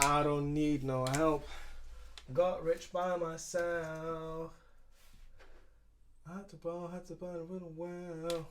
I don't need no help. Got rich by myself. Had to burn a little well.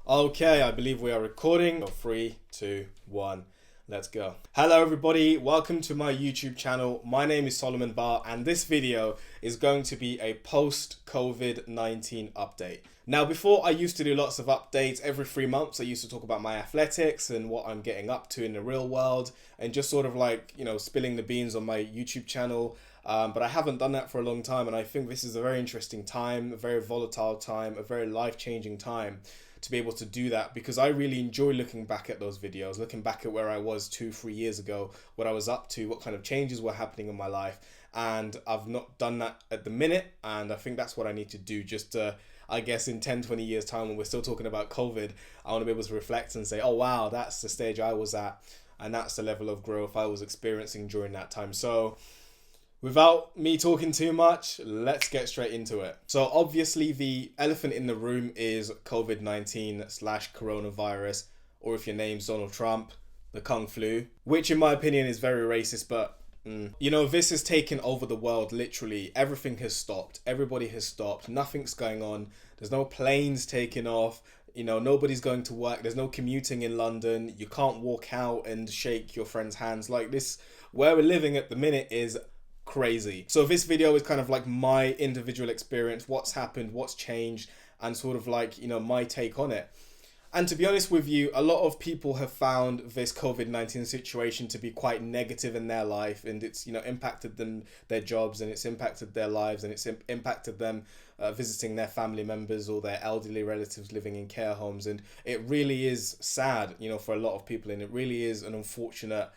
Okay, I believe we are recording. 3, 2, 1. Let's go. Hello everybody, welcome to my YouTube channel. My name is Solomon Bar and this video is going to be a post-COVID-19 update. Now before I used to do lots of updates every 3 months. I used to talk about my athletics and what I'm getting up to in the real world and just sort of like, spilling the beans on my YouTube channel. But I haven't done that for a long time and I think this is a very interesting time, a very volatile time, a very life-changing time to be able to do that, because I really enjoy looking back at those videos, looking back at where I was 2-3 years ago, what I was up to, what kind of changes were happening in my life. And I've not done that at the minute, and I think that's what I need to do, just to, I guess in 10-20 years time when we're still talking about COVID, I want to be able to reflect and say, oh wow, that's the stage I was at and that's the level of growth I was experiencing during that time. So without me talking too much, let's get straight into it. So obviously the elephant in the room is COVID-19/coronavirus, or if your name's Donald Trump, the Kung Flu, which in my opinion is very racist, but this has taken over the world. Literally everything has stopped. Everybody has stopped. Nothing's going on. There's no planes taking off. Nobody's going to work. There's no commuting in London. You can't walk out and shake your friend's hands. Like this, where we're living at the minute is crazy. So this video is kind of like my individual experience, what's happened, what's changed, and sort of like, my take on it. And to be honest with you, a lot of people have found this COVID-19 situation to be quite negative in their life, and it's, impacted them, their jobs, and it's impacted their lives, and it's impacted them visiting their family members or their elderly relatives living in care homes. And it really is sad, for a lot of people, and it really is an unfortunate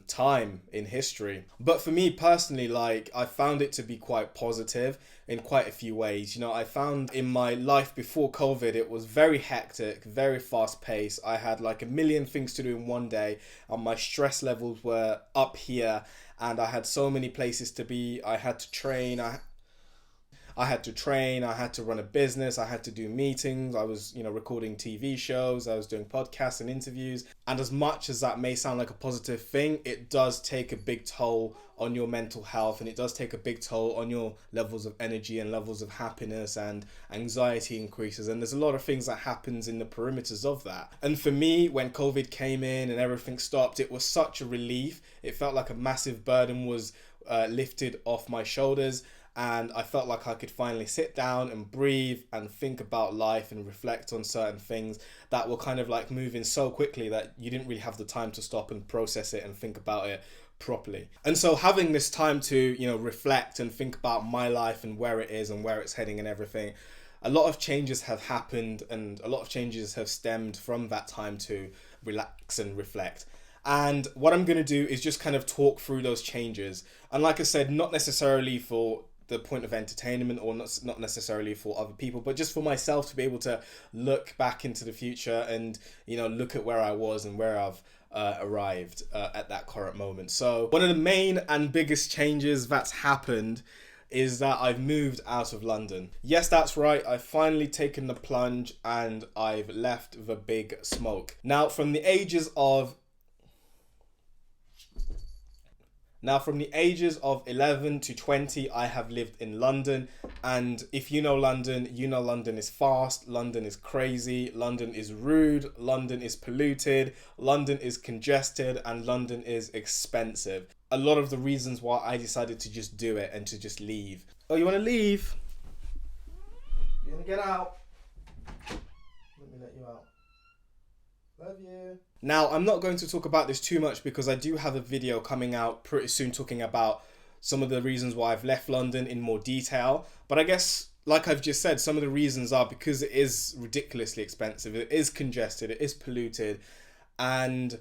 time in history. But for me personally, I found it to be quite positive in quite a few ways. I found in my life before COVID, it was very hectic, very fast paced. I had like a million things to do in one day, and my stress levels were up here, and I had so many places to be. I had to train, I had to run a business, I had to do meetings, I was, recording TV shows, I was doing podcasts and interviews. And as much as that may sound like a positive thing, it does take a big toll on your mental health, and it does take a big toll on your levels of energy and levels of happiness, and anxiety increases. And there's a lot of things that happens in the perimeters of that. And for me, when COVID came in and everything stopped, it was such a relief. It felt like a massive burden was lifted off my shoulders. And I felt like I could finally sit down and breathe and think about life and reflect on certain things that were kind of like moving so quickly that you didn't really have the time to stop and process it and think about it properly. And so having this time to, reflect and think about my life and where it is and where it's heading and everything, a lot of changes have happened, and a lot of changes have stemmed from that time to relax and reflect. And what I'm going to do is just kind of talk through those changes. And like I said, not necessarily for the point of entertainment, or not necessarily for other people, but just for myself to be able to look back into the future and, look at where I was and where I've arrived at that current moment. So one of the main and biggest changes that's happened is that I've moved out of London. Yes, that's right. I've finally taken the plunge and I've left the big smoke. Now, from the ages of 11 to 20, I have lived in London. And if you know London is fast, London is crazy, London is rude, London is polluted, London is congested, and London is expensive. A lot of the reasons why I decided to just do it and to just leave. Oh, you want to leave? You want to get out? Let me let you out. Love you. Now, I'm not going to talk about this too much because I do have a video coming out pretty soon talking about some of the reasons why I've left London in more detail. But I guess, like I've just said, some of the reasons are because it is ridiculously expensive, it is congested, it is polluted. And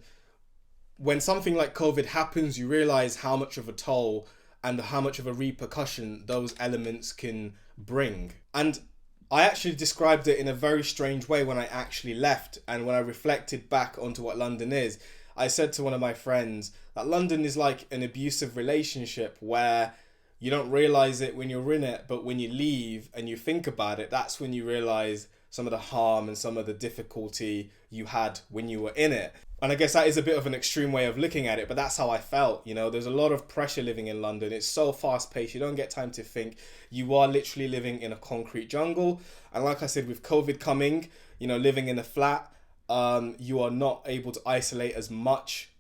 when something like COVID happens, you realize how much of a toll and how much of a repercussion those elements can bring. And I actually described it in a very strange way when I actually left, and when I reflected back onto what London is. I said to one of my friends that London is like an abusive relationship where you don't realize it when you're in it, but when you leave and you think about it, that's when you realize some of the harm and some of the difficulty you had when you were in it. And I guess that is a bit of an extreme way of looking at it, but that's how I felt. You know, there's a lot of pressure living in London. It's so fast paced. You don't get time to think. You are literally living in a concrete jungle. And like I said, with COVID coming, you know, living in a flat, you are not able to isolate as much.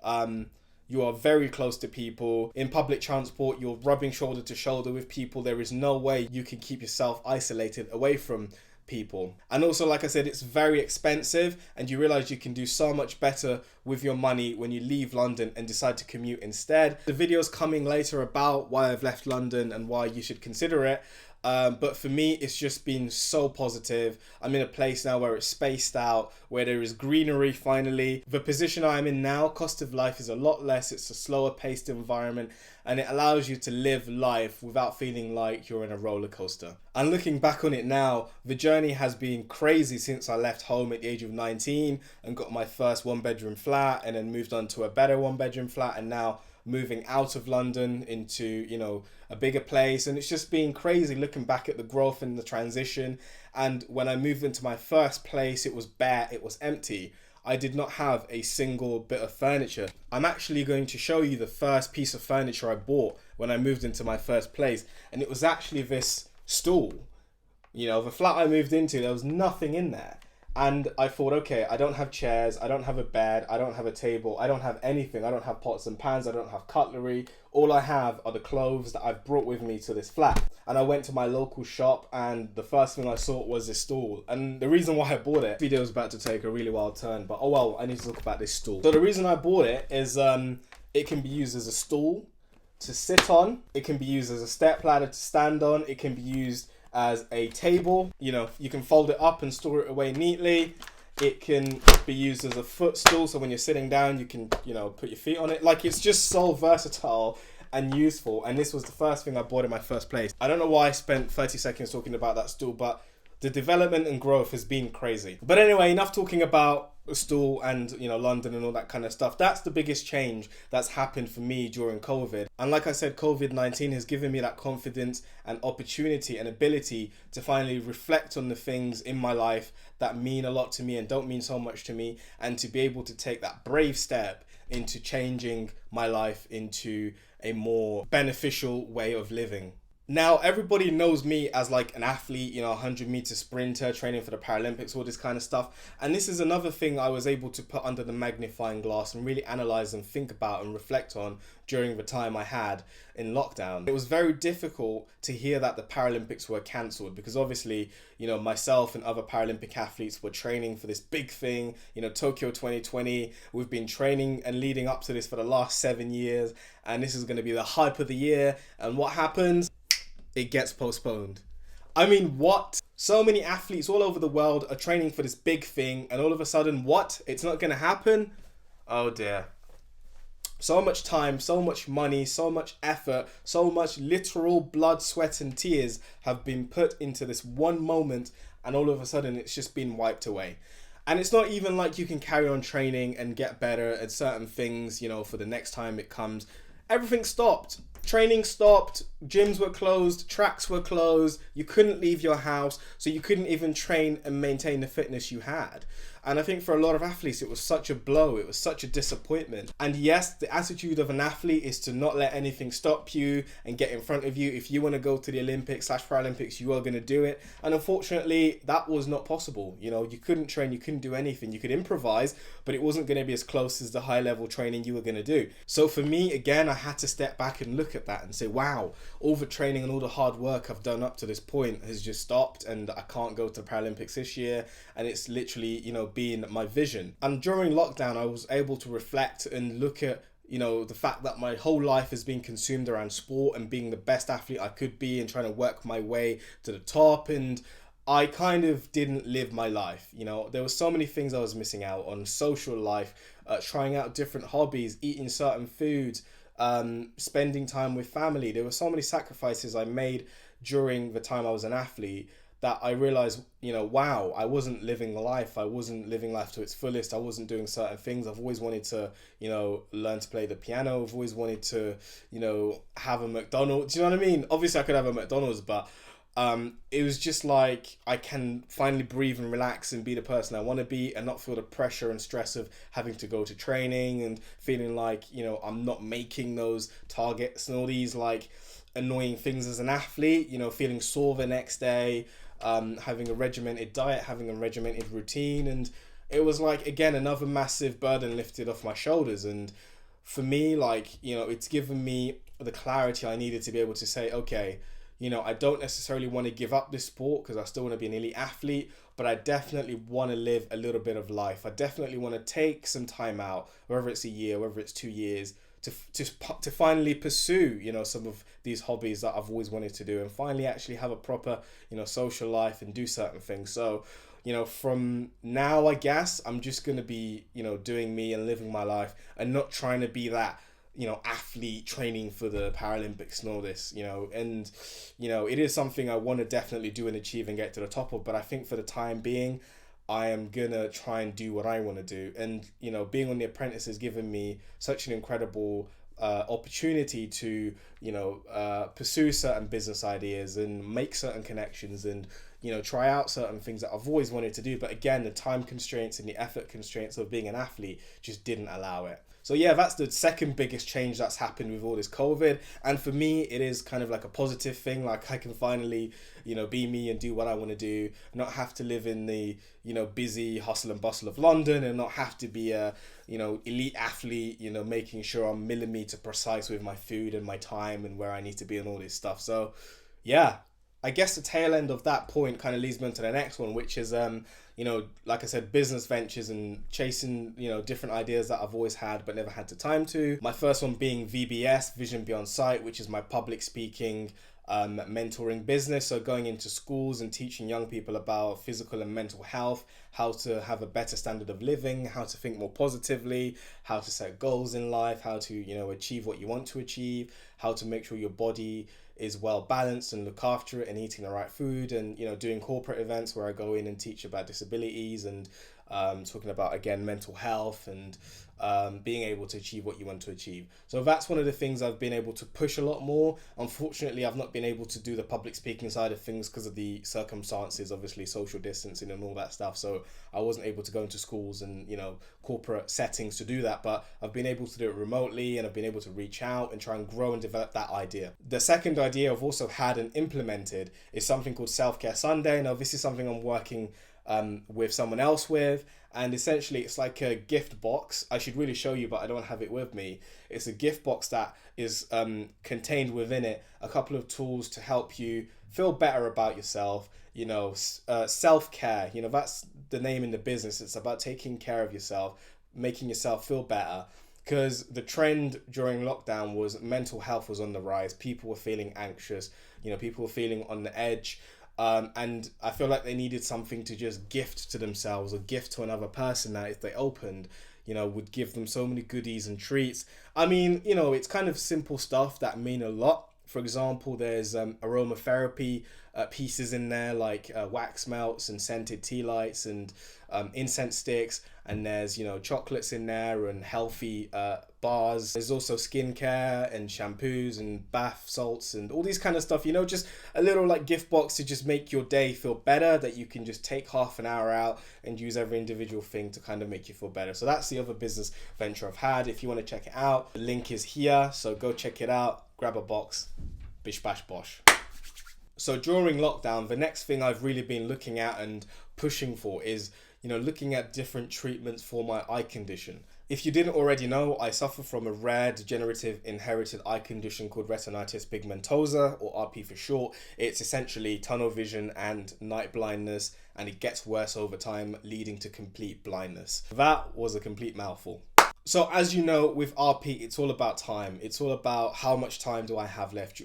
You are very close to people. In public transport, you're rubbing shoulder to shoulder with people. There is no way you can keep yourself isolated away from people. And also, like I said, it's very expensive, and you realize you can do so much better with your money when you leave London and decide to commute instead. The video's coming later about why I've left London and why you should consider it. But for me, it's just been so positive. I'm in a place now where it's spaced out, where there is greenery finally. The position I'm in now, cost of life is a lot less. It's a slower paced environment, and it allows you to live life without feeling like you're in a roller coaster. And looking back on it now, the journey has been crazy since I left home at the age of 19 and got my first 1-bedroom flat, and then moved on to a better 1-bedroom flat, and now moving out of London into, you know, a bigger place. And it's just been crazy looking back at the growth and the transition. And when I moved into my first place, it was bare, it was empty. I did not have a single bit of furniture. I'm actually going to show you the first piece of furniture I bought when I moved into my first place, and it was actually this stool. You know, the flat I moved into, there was nothing in there. And I thought, okay, I don't have chairs, I don't have a bed, I don't have a table, I don't have anything. I don't have pots and pans, I don't have cutlery. All I have are the clothes that I've brought with me to this flat. And I went to my local shop, and the first thing I saw was this stool. And the reason why I bought it, the video is about to take a really wild turn, but oh well, I need to talk about this stool. So the reason I bought it is it can be used as a stool to sit on, it can be used as a step ladder to stand on, it can be used as a table. You know, you can fold it up and store it away neatly. It can be used as a footstool, so when you're sitting down you can, you know, put your feet on it. Like, it's just so versatile and useful, and this was the first thing I bought in my first place. I don't know why I spent 30 seconds talking about that stool, but the development and growth has been crazy. But anyway, enough talking about a stool and, you know, London and all that kind of stuff. That's the biggest change that's happened for me during COVID. And like I said, COVID-19 has given me that confidence and opportunity and ability to finally reflect on the things in my life that mean a lot to me and don't mean so much to me, and to be able to take that brave step into changing my life into a more beneficial way of living. Now, everybody knows me as like an athlete, you know, 100-meter sprinter, training for the Paralympics, all this kind of stuff. And this is another thing I was able to put under the magnifying glass and really analyze and think about and reflect on during the time I had in lockdown. It was very difficult to hear that the Paralympics were cancelled, because obviously, you know, myself and other Paralympic athletes were training for this big thing, you know, Tokyo 2020. We've been training and leading up to this for the last 7 years, and this is going to be the hype of the year. And what happens? It gets postponed. I mean, what? So many athletes all over the world are training for this big thing, and all of a sudden, what? It's not going to happen? Oh dear. So much time, so much money, so much effort, so much literal blood, sweat and tears have been put into this one moment, and all of a sudden it's just been wiped away. And it's not even like you can carry on training and get better at certain things, you know, for the next time it comes. Everything stopped. Training stopped, gyms were closed, tracks were closed, you couldn't leave your house, so you couldn't even train and maintain the fitness you had. And I think for a lot of athletes, it was such a blow, it was such a disappointment. And yes, the attitude of an athlete is to not let anything stop you and get in front of you. If you want to go to the Olympics/Paralympics, you are going to do it. And unfortunately, that was not possible. You know, you couldn't train, you couldn't do anything. You could improvise, but it wasn't going to be as close as the high level training you were going to do. So for me, again, I had to step back and look at that and say, wow, all the training and all the hard work I've done up to this point has just stopped, and I can't go to the Paralympics this year. And it's literally, you know, being my vision. And during lockdown, I was able to reflect and look at, you know, the fact that my whole life has been consumed around sport and being the best athlete I could be and trying to work my way to the top. And I kind of didn't live my life. You know, there were so many things I was missing out on: social life, trying out different hobbies, eating certain foods, spending time with family. There were so many sacrifices I made during the time I was an athlete that I realized, you know, wow, I wasn't living life. I wasn't living life to its fullest. I wasn't doing certain things. I've always wanted to, you know, learn to play the piano. I've always wanted to, you know, have a McDonald's. Do you know what I mean? Obviously I could have a McDonald's, but It was just like I can finally breathe and relax and be the person I want to be and not feel the pressure and stress of having to go to training and feeling like, I'm not making those targets and all these like annoying things as an athlete, feeling sore the next day, having a regimented diet, having a regimented routine. And it was like, again, another massive burden lifted off my shoulders. And for me, like, it's given me the clarity I needed to be able to say, okay, I don't necessarily want to give up this sport because I still want to be an elite athlete, but I definitely want to live a little bit of life. I definitely want to take some time out, whether it's a year, whether it's 2 years, to finally pursue, some of these hobbies that I've always wanted to do, and finally actually have a proper, social life and do certain things. So, from now, I guess I'm just going to be, doing me and living my life and not trying to be that, athlete training for the Paralympics and all this, and, it is something I want to definitely do and achieve and get to the top of. But I think for the time being, I am gonna try and do what I want to do. And, being on The Apprentice has given me such an incredible opportunity to, pursue certain business ideas and make certain connections and, try out certain things that I've always wanted to do. But again, the time constraints and the effort constraints of being an athlete just didn't allow it. So yeah, that's the second biggest change that's happened with all this COVID. And for me, it is kind of like a positive thing. Like I can finally, be me and do what I want to do, not have to live in the, busy hustle and bustle of London, and not have to be a, elite athlete, making sure I'm millimeter precise with my food and my time and where I need to be and all this stuff. So yeah, I guess the tail end of that point kind of leads me on to the next one, which is, like I said, business ventures and chasing, different ideas that I've always had but never had the time to. My first one being VBS, Vision Beyond Sight, which is my public speaking, mentoring business. So going into schools and teaching young people about physical and mental health, how to have a better standard of living, how to think more positively, how to set goals in life, how to, achieve what you want to achieve, how to make sure your body is well balanced and look after it and eating the right food, and doing corporate events where I go in and teach about disabilities and talking about, again, mental health and being able to achieve what you want to achieve. So that's one of the things I've been able to push a lot more. Unfortunately, I've not been able to do the public speaking side of things because of the circumstances, obviously social distancing and all that stuff. So I wasn't able to go into schools and, corporate settings to do that, but I've been able to do it remotely, and I've been able to reach out and try and grow and develop that idea. The second idea I've also had and implemented is something called Self-Care Sunday. Now, this is something I'm working with someone else with, and essentially it's like a gift box. I should really show you, but I don't have it with me. It's a gift box that is contained within it a couple of tools to help you feel better about yourself. Self-care, that's the name in the business. It's about taking care of yourself, making yourself feel better, because the trend during lockdown was mental health was on the rise. People were feeling anxious, people were feeling on the edge. And I feel like they needed something to just gift to themselves or gift to another person that if they opened, would give them so many goodies and treats. I mean, it's kind of simple stuff that mean a lot. For example, there's aromatherapy pieces in there, like wax melts and scented tea lights and incense sticks. And there's, chocolates in there and healthy bars. There's also skincare and shampoos and bath salts and all these kind of stuff, just a little like gift box to just make your day feel better, that you can just take half an hour out and use every individual thing to kind of make you feel better. So that's the other business venture I've had. If you want to check it out, the link is here. So go check it out, grab a box, bish bash bosh. So during lockdown, the next thing I've really been looking at and pushing for is, looking at different treatments for my eye condition. If you didn't already know, I suffer from a rare degenerative inherited eye condition called retinitis pigmentosa, or RP for short. It's essentially tunnel vision and night blindness, and it gets worse over time, leading to complete blindness. That was a complete mouthful. So as you know, with RP, it's all about time. It's all about how much time do I have left.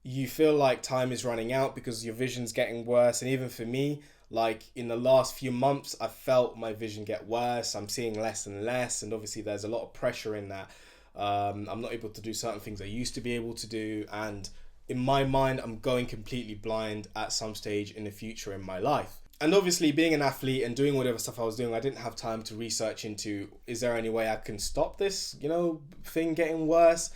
You feel like time is running out because your vision's getting worse. And even for me, like in the last few months, I felt my vision get worse. I'm seeing less and less. And obviously there's a lot of pressure in that. I'm not able to do certain things I used to be able to do. And in my mind, I'm going completely blind at some stage in the future in my life. And obviously being an athlete and doing whatever stuff I was doing, I didn't have time to research into, is there any way I can stop this, thing getting worse?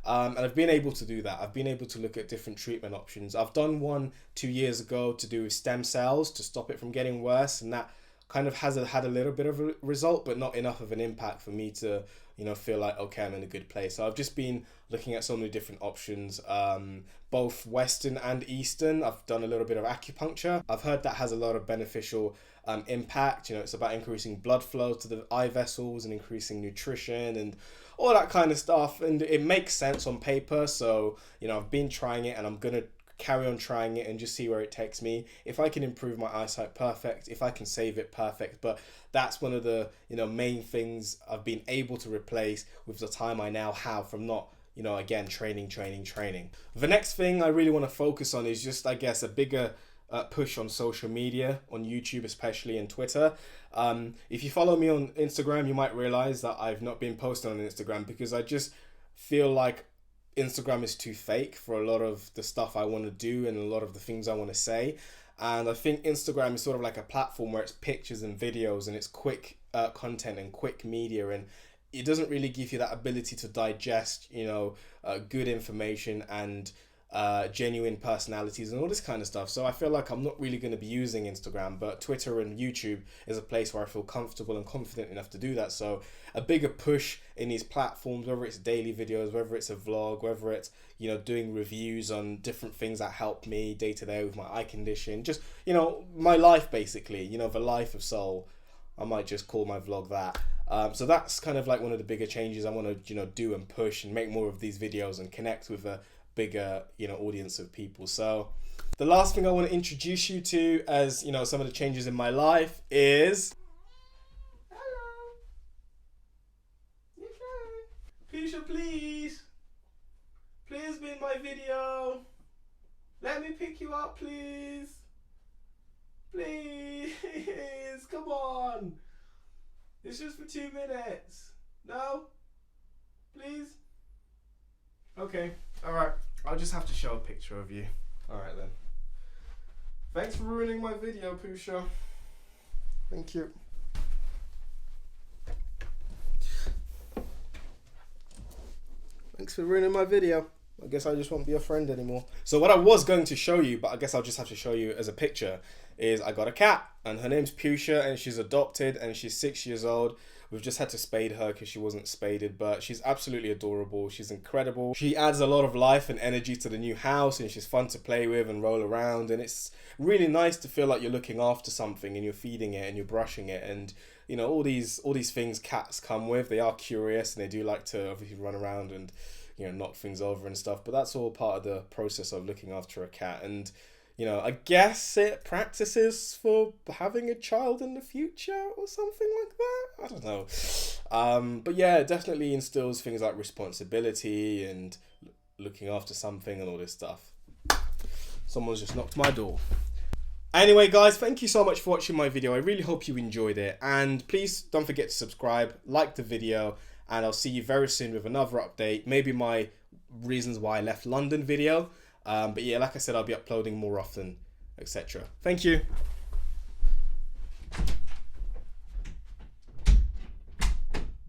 And I've been able to do that. I've been able to look at different treatment options. I've done one 2 years ago to do with stem cells to stop it from getting worse, and that kind of had a little bit of a result, but not enough of an impact for me to, feel like, okay, I'm in a good place. So I've just been looking at so many different options, both Western and Eastern. I've done a little bit of acupuncture. I've heard that has a lot of beneficial impact. It's about increasing blood flow to the eye vessels and increasing nutrition and all that kind of stuff. And it makes sense on paper. So, I've been trying it, and I'm going to carry on trying it and just see where it takes me. If I can improve my eyesight, perfect. If I can save it, perfect. But that's one of the main things I've been able to replace with the time I now have from not again training. The next thing I really want to focus on is just, I guess, a bigger push on social media, on YouTube especially, and Twitter. If you follow me on Instagram, you might realize that I've not been posting on Instagram because I just feel like Instagram is too fake for a lot of the stuff I want to do and a lot of the things I want to say. And I think Instagram is sort of like a platform where it's pictures and videos and it's quick content and quick media, and it doesn't really give you that ability to digest, good information and genuine personalities and all this kind of stuff. So I feel like I'm not really going to be using Instagram, but Twitter and YouTube is a place where I feel comfortable and confident enough to do that. So a bigger push in these platforms, whether it's daily videos, whether it's a vlog, whether it's doing reviews on different things that help me day to day with my eye condition, just my life basically, the life of Soul. I might just call my vlog that. So that's kind of like one of the bigger changes I want to do and push and make more of these videos and connect with a bigger audience of people. So the last thing I want to introduce you to as some of the changes in my life is Pusha, please be in my video. Let me pick you up, please, come on, it's just for 2 minutes. No, please. Okay, alright, I'll just have to show a picture of you. Alright then. Thanks for ruining my video, Pusha. Thank you. Thanks for ruining my video. I guess I just won't be your friend anymore. So what I was going to show you, but I guess I'll just have to show you as a picture, is I got a cat, and her name's Pusha, and she's adopted, and she's 6 years old. We've just had to spade her because she wasn't spaded, but she's absolutely adorable. She's incredible. She adds a lot of life and energy to the new house, and she's fun to play with and roll around, and it's really nice to feel like you're looking after something and you're feeding it and you're brushing it, and all these things cats come with. They are curious and they do like to obviously run around and knock things over and stuff, but that's all part of the process of looking after a cat. And I guess it practices for having a child in the future or something like that. I don't know. But yeah, it definitely instills things like responsibility and looking after something and all this stuff. Someone's just knocked my door. Anyway, guys, thank you so much for watching my video. I really hope you enjoyed it. And please don't forget to subscribe, like the video, and I'll see you very soon with another update. Maybe my reasons why I left London video. But yeah, like I said, I'll be uploading more often, etc. Thank you.